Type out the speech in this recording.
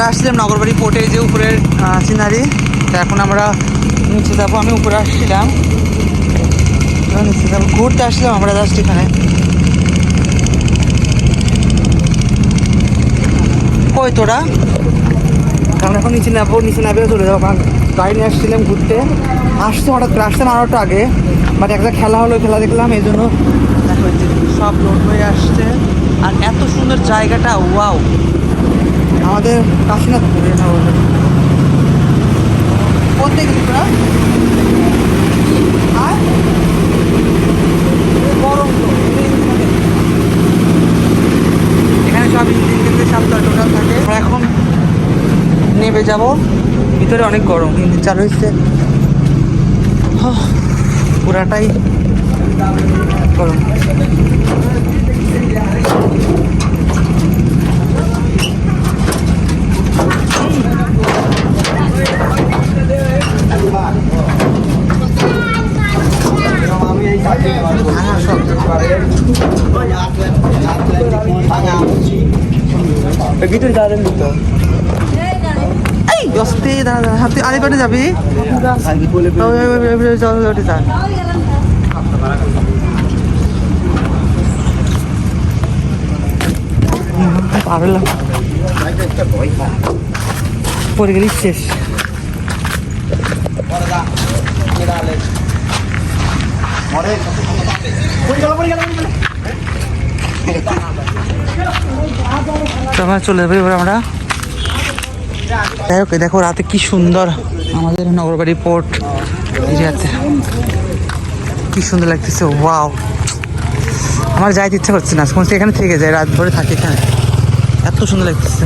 আমরা আসছিলাম নগরবাড়ি পোর্টে, যে উপরের সিনারি। তো এখন আমরা নিচে যাবো। আমি উপরে আসছিলাম, নিচে যাবো, ঘুরতে আসলাম আমরা জাস্ট এখানে। কই তোরা? কারণ এখন নিচে নামবো, নিচে নামিয়ে চলে যাবো, কারণ গাড়ি নিয়ে আসছিলাম ঘুরতে। আসতে হঠাৎ করে আসতাম আরও একটু আগে, বাট একটা খেলা হলো, খেলা দেখলাম, এই জন্য সব লোড হয়ে আসছে। আর এত সুন্দর জায়গাটা, ওয়াও! আমাদের কাশীনাথপুরে না বলে কোথায় গেলি তোরা? আর গরম তো এখানে সব ইঞ্জিন থেকে সপ্তাহ টোটাল থাকে। এখন নেমে যাব, ভিতরে অনেক গরম, ইঞ্জিন চালু হচ্ছে, পুরাটাই গরম। ভিতরে যাবেন তো দশটি হাতে আরে কটে যাবি পারলাম পরে গেলি শেষ। চলে যাবো এবার আমরা। যাই হোক, দেখো রাতে কি সুন্দর আমাদের নগরবাড়ি পোর্ট এরিয়াতে, কি সুন্দর লাগতেছে, ওয়াও! আমার যাইতে ইচ্ছা করছে না, এখানে থেকে যায়, রাত ভরে থাকি এখানে, এত সুন্দর লাগতেছে।